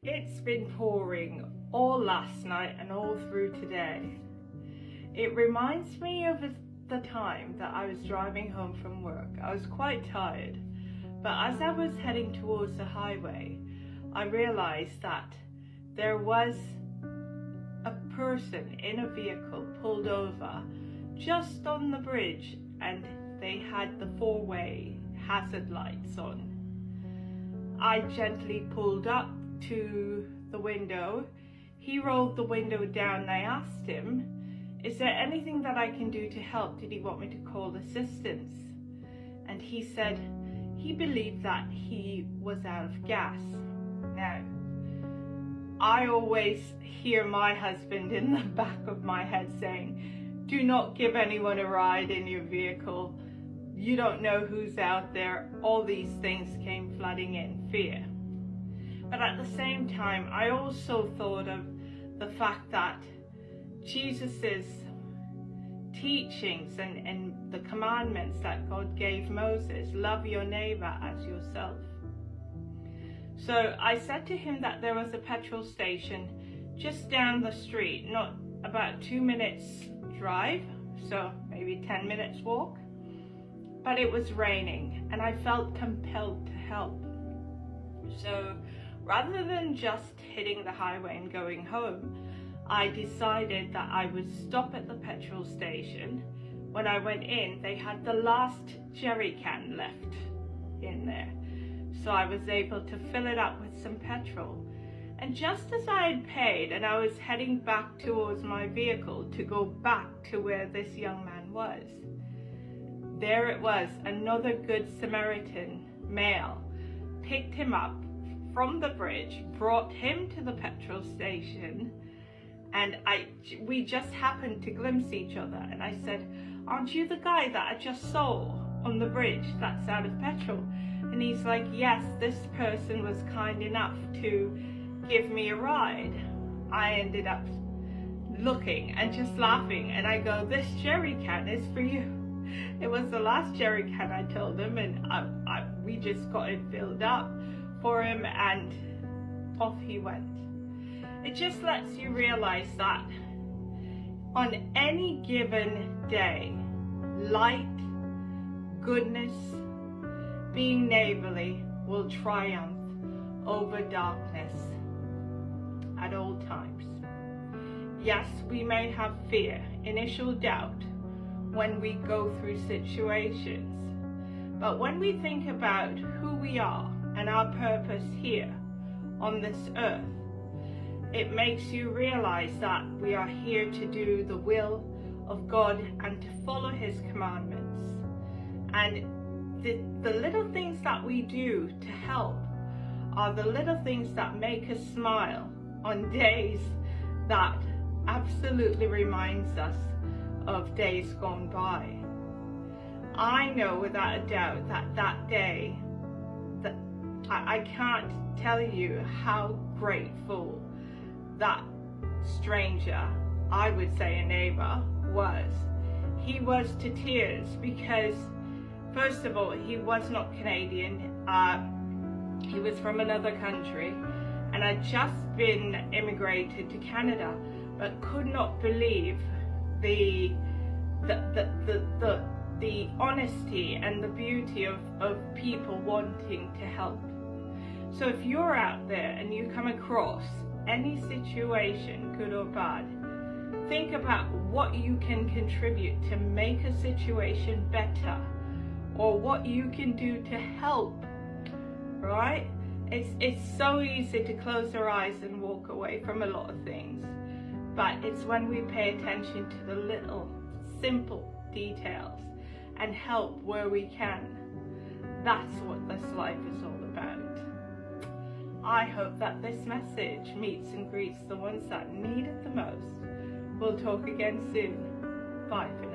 It's been pouring all last night and all through today. It reminds me of the time that I was driving home from work. I was quite tired, but as I was heading towards the highway, I realized that there was a person in a vehicle pulled over just on the bridge, and they had the four-way hazard lights on. I gently pulled up to the window. He rolled the window down and I asked him, "Is there anything that I can do to help? Did he want me to call assistance?" And he said he believed that he was out of gas. Now, I always hear my husband in the back of my head saying, "Do not give anyone a ride in your vehicle. You don't know who's out there." All these things came flooding in, fear. But at the same time, I also thought of the fact that Jesus's teachings and the commandments that God gave Moses, love your neighbor as yourself. So I said to him that there was a petrol station just down the street, not about 2 minutes drive, so maybe 10 minutes walk. But it was raining and I felt compelled to help. So rather than just hitting the highway and going home, I decided that I would stop at the petrol station. When I went in, they had the last jerry can left in there. So I was able to fill it up with some petrol. And just as I had paid and I was heading back towards my vehicle to go back to where this young man was, there it was, another Good Samaritan male picked him up from the bridge, brought him to the petrol station, and we just happened to glimpse each other. And I said, "Aren't you the guy that I just saw on the bridge that's out of petrol?" And he's like, "Yes, this person was kind enough to give me a ride." I ended up looking and just laughing, and I go, "This jerry can is for you." It was the last jerry can, I told him, and we just got it filled up for him and off he went. It just lets you realize that on any given day, light, goodness, being neighborly will triumph over darkness at all times. Yes, we may have fear, initial doubt when we go through situations, but when we think about who we are and our purpose here on this earth, it makes you realize that we are here to do the will of God and to follow His commandments. And the little things that we do to help are the little things that make us smile on days that absolutely reminds us of days gone by. I know without a doubt that day, that I can't tell you how grateful that stranger, I would say a neighbor, was. He was to tears because, first of all, he was not Canadian. He was from another country and had just been immigrated to Canada, but could not believe the honesty and the beauty of people wanting to help. So if you're out there and you come across any situation, good or bad, think about what you can contribute to make a situation better, or what you can do to help, right? It's so easy to close our eyes and walk away from a lot of things, but it's when we pay attention to the little simple details and help where we can. That's what this life is all about. I hope that this message meets and greets the ones that need it the most. We'll talk again soon. Bye for now.